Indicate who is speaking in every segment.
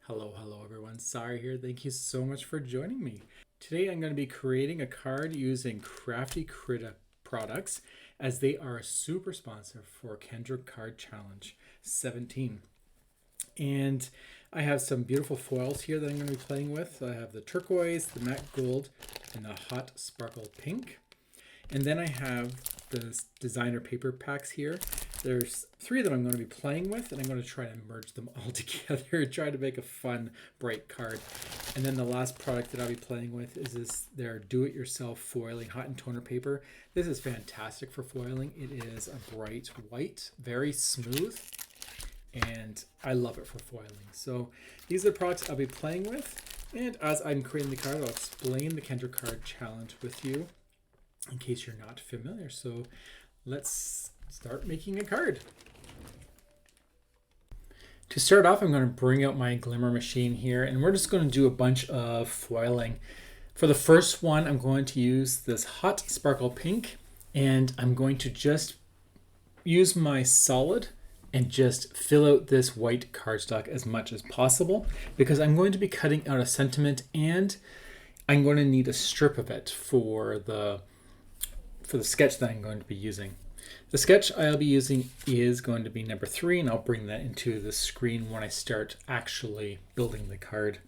Speaker 1: Hello everyone. Sorry here. Thank you so much for joining me. Today I'm going to be creating a card using Crafty Meraki products as they are a super sponsor for Kendra Card Challenge 17. And I have some beautiful foils here that I'm going to be playing with. I have the turquoise, the matte gold, and the hot sparkle pink. And then I have the designer paper packs here. There's 3 of them I'm going to be playing with, and I'm going to try to merge them all together, try to make a fun, bright card. And then the last product that I'll be playing with is their do-it-yourself foiling hot and toner paper. This is fantastic for foiling. It is a bright white, very smooth, and I love it for foiling. So these are the products I'll be playing with, and as I'm creating the card, I'll explain the Kendra Card Challenge with you in case you're not familiar. So let's start making a card. To start off, I'm going to bring out my glimmer machine here, and we're just going to do a bunch of foiling. For the first one, I'm going to use this hot sparkle pink, and I'm going to just use my solid and just fill out this white cardstock as much as possible, because I'm going to be cutting out a sentiment, and I'm going to need a strip of it for the sketch that I'm going to be using. The sketch I'll be using is going to be number 3, and I'll bring that into the screen when I start actually building the card.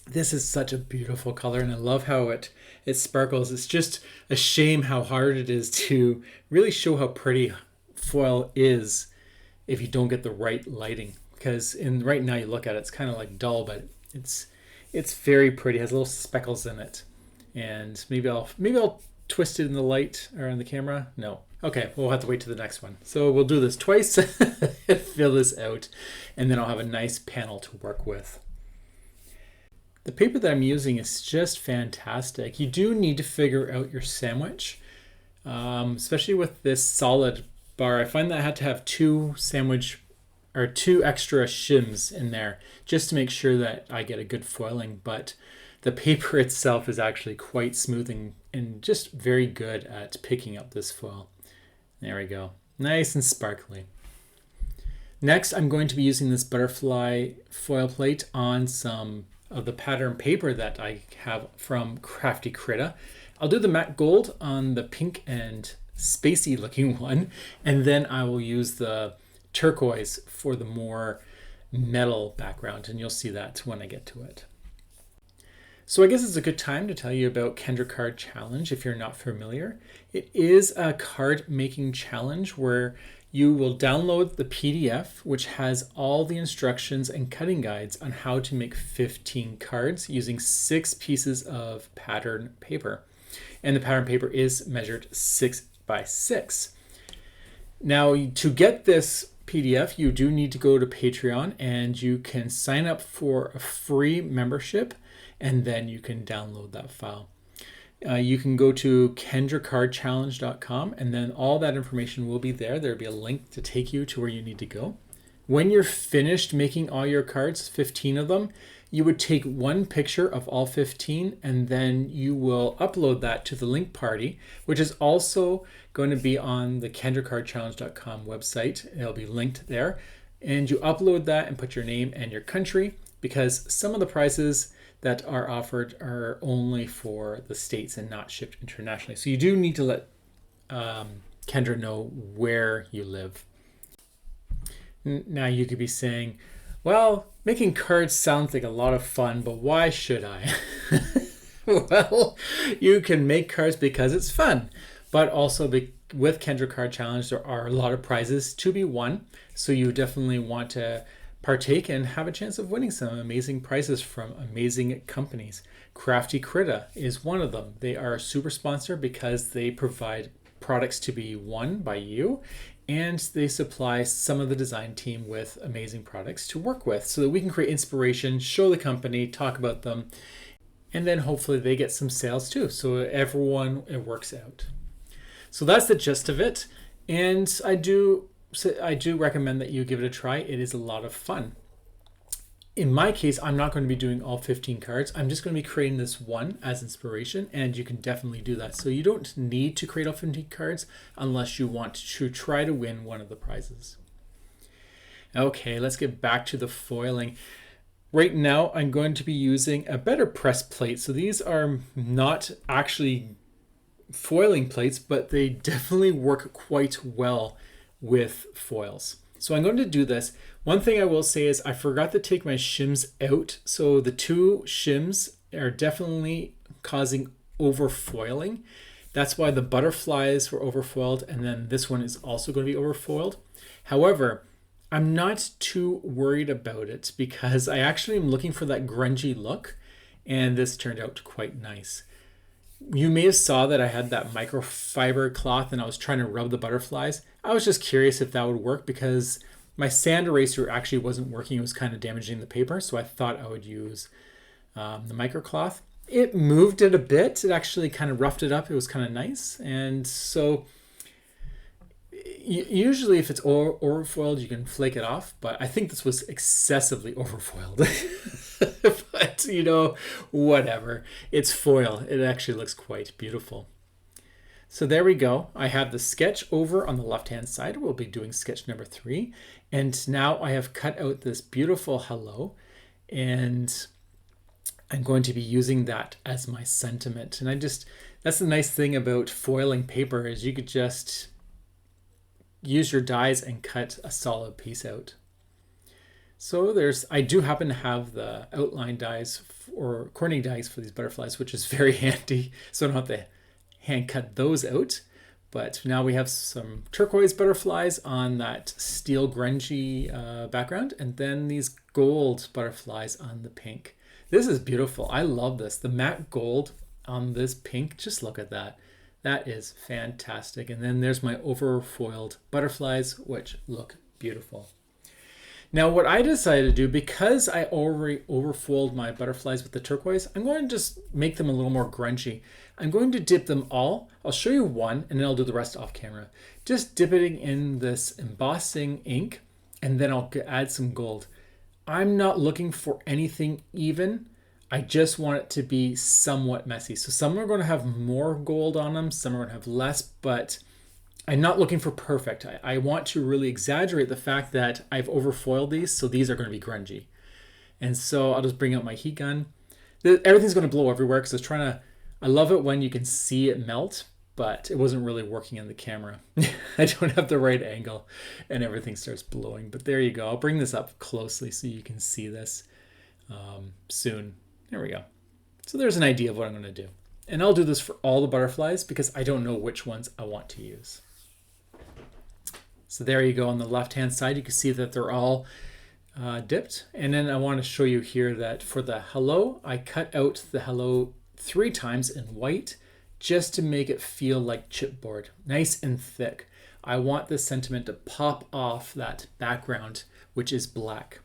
Speaker 1: This is such a beautiful color, and I love how it sparkles. It's just a shame how hard it is to really show how pretty foil is if you don't get the right lighting. Because right now you look at it, it's kind of like dull, but it's very pretty. It has little speckles in it, and maybe I'll twist it in the light or in the camera. No. Okay, we'll have to wait to the next one. So we'll do this twice, fill this out, and then I'll have a nice panel to work with. The paper that I'm using is just fantastic. You do need to figure out your sandwich, especially with this solid bar. I find that I had to have 2 extra shims in there just to make sure that I get a good foiling, but the paper itself is actually quite smooth and just very good at picking up this foil. There we go. Nice and sparkly. Next, I'm going to be using this butterfly foil plate on some of the pattern paper that I have from Crafty Meraki. I'll do the matte gold on the pink and spacey looking one, and then I will use the turquoise for the more metal background, and you'll see that when I get to it. So I guess it's a good time to tell you about Kendra Card Challenge if you're not familiar. It is a card making challenge where you will download the PDF, which has all the instructions and cutting guides on how to make 15 cards using 6 pieces of pattern paper. And the pattern paper is measured 6 by 6. Now, to get this PDF, you do need to go to Patreon, and you can sign up for a free membership, and then you can download that file. You can go to kendracardchallenge.com, and then all that information will be there. There'll be a link to take you to where you need to go. When you're finished making all your cards, 15 of them, you would take one picture of all 15, and then you will upload that to the link party, which is also going to be on the kendracardchallenge.com website. It'll be linked there. And you upload that and put your name and your country, because some of the prizes that are offered are only for the States and not shipped internationally. So you do need to let Kendra know where you live. Now you could be saying, well, making cards sounds like a lot of fun, but why should I? Well, you can make cards because it's fun, but also with Kendra Card Challenge, there are a lot of prizes to be won. So you definitely want to partake and have a chance of winning some amazing prizes from amazing companies. Crafty Meraki is one of them. They are a super sponsor because they provide products to be won by you, and they supply some of the design team with amazing products to work with so that we can create inspiration, show the company, talk about them, and then hopefully they get some sales too. So everyone, it works out. So that's the gist of it. And I do recommend that you give it a try. It is a lot of fun. In my case, I'm not going to be doing all 15 cards. I'm just going to be creating this one as inspiration, and you can definitely do that. So you don't need to create all 15 cards unless you want to try to win one of the prizes. Okay, let's get back to the foiling. Right now, I'm going to be using a better press plate. So these are not actually foiling plates, but they definitely work quite well with foils. So I'm going to do this. One thing I will say is I forgot to take my shims out. So the two shims are definitely causing overfoiling. That's why the butterflies were overfoiled, and then this one is also going to be overfoiled. However, I'm not too worried about it because I actually am looking for that grungy look, and this turned out quite nice. You may have saw that I had that microfiber cloth and I was trying to rub the butterflies. I was just curious if that would work because my sand eraser actually wasn't working. It was kind of damaging the paper, so I thought I would use the microcloth. It moved it a bit. It actually kind of roughed it up. It was kind of nice. And so usually if it's overfoiled, you can flake it off, but I think this was excessively overfoiled. But, you know, whatever. It's foil. It actually looks quite beautiful. So there we go. I have the sketch over on the left-hand side. We'll be doing sketch number 3. And now I have cut out this beautiful hello, and I'm going to be using that as my sentiment. And that's the nice thing about foiling paper is you could just use your dies and cut a solid piece out. So I do happen to have the outline dies or corning dies for these butterflies, which is very handy. So I don't have to hand cut those out. But now we have some turquoise butterflies on that steel grungy background, and then these gold butterflies on the pink. This is beautiful. I love this. The matte gold on this pink, just look at that. That is fantastic. And then there's my overfoiled butterflies, which look beautiful. Now what I decided to do, because I already overfoiled my butterflies with the turquoise, I'm going to just make them a little more grungy. I'm going to dip them all. I'll show you one and then I'll do the rest off camera. Just dipping in this embossing ink, and then I'll add some gold. I'm not looking for anything even. I just want it to be somewhat messy. So some are going to have more gold on them, some are going to have less, but I'm not looking for perfect. I want to really exaggerate the fact that I've overfoiled these, so these are going to be grungy. And so I'll just bring out my heat gun. Everything's going to blow everywhere because I love it when you can see it melt, but it wasn't really working in the camera. I don't have the right angle and everything starts blowing, but there you go. I'll bring this up closely so you can see this soon. There we go. So there's an idea of what I'm going to do. And I'll do this for all the butterflies because I don't know which ones I want to use. So there you go. On the left-hand side, you can see that they're all dipped. And then I want to show you here that for the hello, I cut out the hello 3 times in white just to make it feel like chipboard, nice and thick. I want this sentiment to pop off that background, which is black.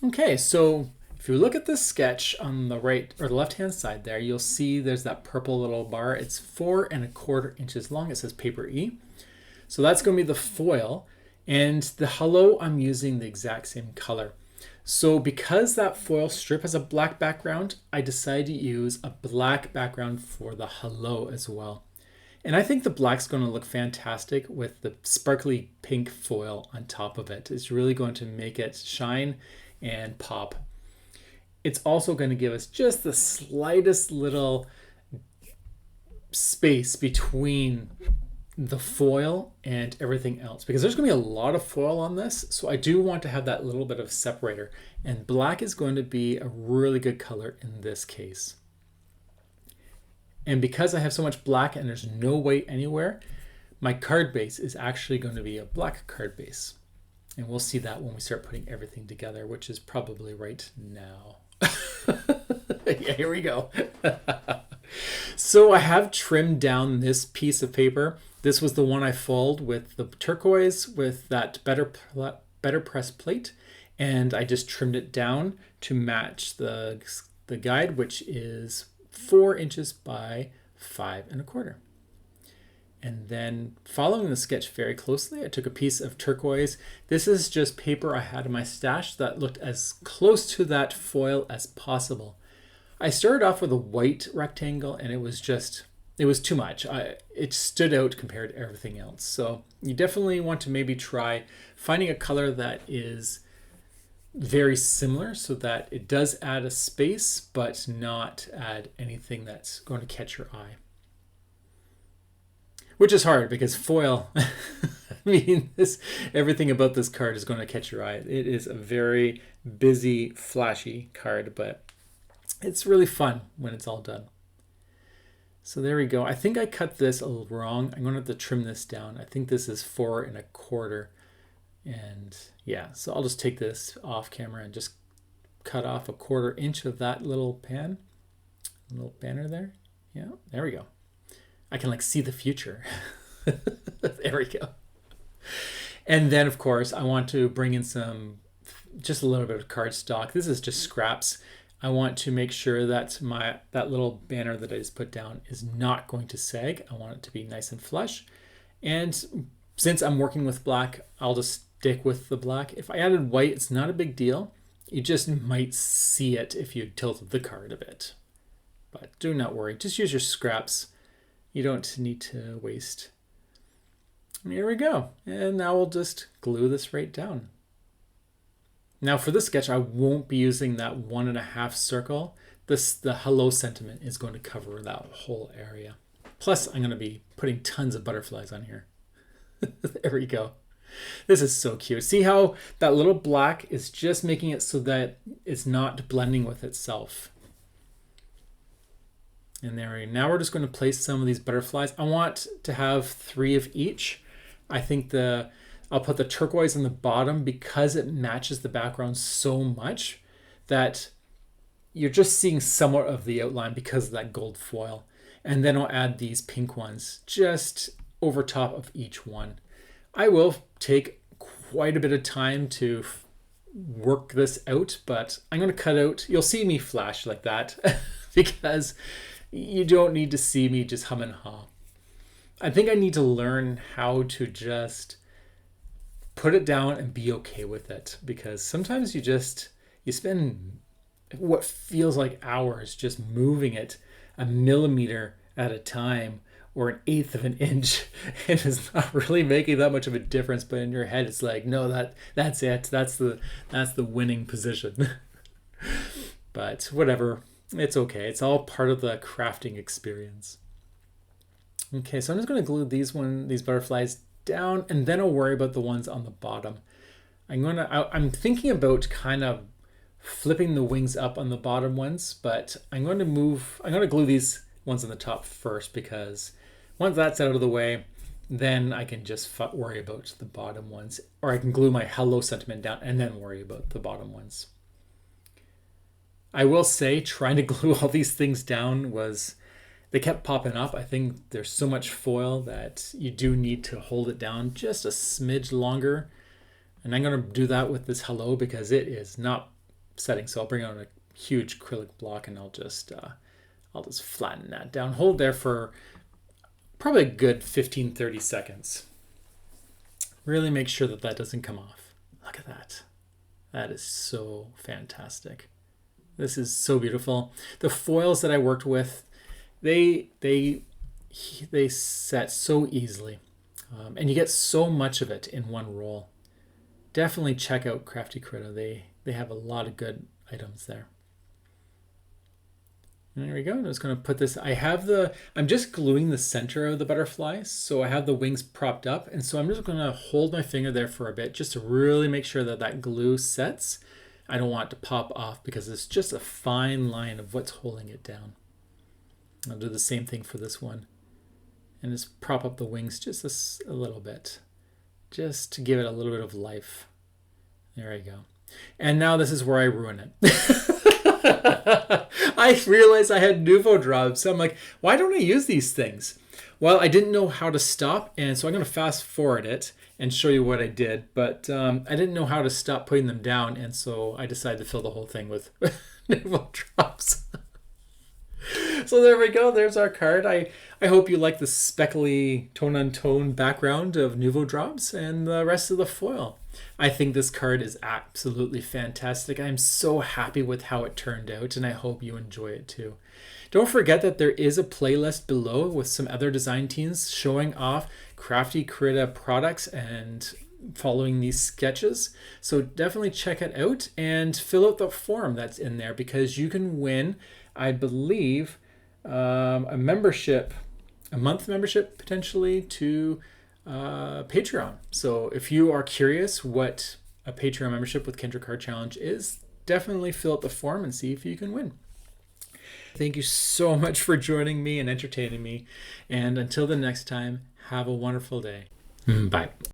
Speaker 1: Okay, so if you look at this sketch on the right or the left-hand side there, you'll see there's that purple little bar. It's 4 1/4 inches long. It says paper E. So that's going to be the foil. And the hello, I'm using the exact same color. So because that foil strip has a black background, I decided to use a black background for the hello as well. And I think the black's going to look fantastic with the sparkly pink foil on top of it. It's really going to make it shine and pop. It's also going to give us just the slightest little space between the foil and everything else, because there's going to be a lot of foil on this. So I do want to have that little bit of separator, and black is going to be a really good color in this case. And because I have so much black and there's no white anywhere, my card base is actually going to be a black card base. And we'll see that when we start putting everything together, which is probably right now. Yeah, here we go. So I have trimmed down this piece of paper. This was the one I foiled with the turquoise with that better press plate, and I just trimmed it down to match the guide, which is 4 inches by 5 1/4. And then following the sketch very closely, I took a piece of turquoise. This is just paper I had in my stash that looked as close to that foil as possible. I started off with a white rectangle and it was too much. It stood out compared to everything else. So you definitely want to maybe try finding a color that is very similar so that it does add a space, but not add anything that's going to catch your eye. Which is hard because foil, I mean, everything about this card is going to catch your eye. It is a very busy, flashy card, but it's really fun when it's all done. So there we go. I think I cut this a little wrong. I'm going to have to trim this down. I think this is 4 1/4. And yeah, so I'll just take this off camera and just cut off 1/4 inch of that little little banner there. Yeah, there we go. I can like see the future. There we go. And then of course I want to bring in just a little bit of cardstock. This is just scraps. I want to make sure that that little banner that I just put down is not going to sag. I want it to be nice and flush. And since I'm working with black, I'll just stick with the black. If I added white, it's not a big deal. You just might see it if you tilted the card a bit. But do not worry, just use your scraps. You don't need to waste. And here we go. And now we'll just glue this right down. Now for this sketch, I won't be using that 1 1/2 circle. The hello sentiment is going to cover that whole area. Plus, I'm going to be putting tons of butterflies on here. There we go. This is so cute. See how that little black is just making it so that it's not blending with itself. And now we're just going to place some of these butterflies. I want to have 3 of each. I think I'll put the turquoise on the bottom because it matches the background so much that you're just seeing somewhat of the outline because of that gold foil. And then I'll add these pink ones just over top of each one. I will take quite a bit of time to work this out, but I'm going to cut out, you'll see me flash like that because you don't need to see me just hum and haw. I think I need to learn how to just put it down and be okay with it, because sometimes you spend what feels like hours just moving it a millimeter at a time or 1/8 of an inch, and it's not really making that much of a difference, but in your head it's like, no, that's it, that's the winning position. But whatever, it's okay, it's all part of the crafting experience. Okay, so I'm just going to glue these butterflies down, and then I'll worry about the ones on the bottom. I'm thinking about kind of flipping the wings up on the bottom ones, but I'm going to glue these ones on the top first, because once that's out of the way, then I can just worry about the bottom ones, or I can glue my hello sentiment down and then worry about the bottom ones. I will say trying to glue all these things down they kept popping up. I think there's so much foil that you do need to hold it down just a smidge longer. And I'm going to do that with this hello because it is not setting. So I'll bring on a huge acrylic block and I'll just flatten that down. Hold there for probably a good 15-30 seconds. Really make sure that doesn't come off. Look at that. That is so fantastic. This is so beautiful. The foils that I worked with, they set so easily, and you get so much of it in one roll. Definitely check out Crafty Meraki. They have a lot of good items there. And there we go. I'm just going to put this. I'm just gluing the center of the butterfly, so I have the wings propped up, and so I'm just going to hold my finger there for a bit just to really make sure that glue sets. I don't want it to pop off because it's just a fine line of what's holding it down. I'll do the same thing for this one and just prop up the wings just a little bit, just to give it a little bit of life. There we go. And now this is where I ruin it. I realized I had Nuvo drops. So I'm like, why don't I use these things? Well, I didn't know how to stop, and so I'm going to fast forward it and show you what I did. But I didn't know how to stop putting them down, and so I decided to fill the whole thing with Nuvo drops. So there we go. There's our card. I hope you like the speckly tone-on-tone background of Nuvo drops and the rest of the foil. I think this card is absolutely fantastic. I'm so happy with how it turned out, and I hope you enjoy it too. Don't forget that there is a playlist below with some other design teams showing off Crafty Meraki products and following these sketches. So definitely check it out and fill out the form that's in there, because you can win, I believe, a membership, a month membership potentially to Patreon. So if you are curious what a Patreon membership with Kendra Card Challenge is, definitely fill out the form and see if you can win. Thank you so much for joining me and entertaining me. And until the next time, have a wonderful day. Bye.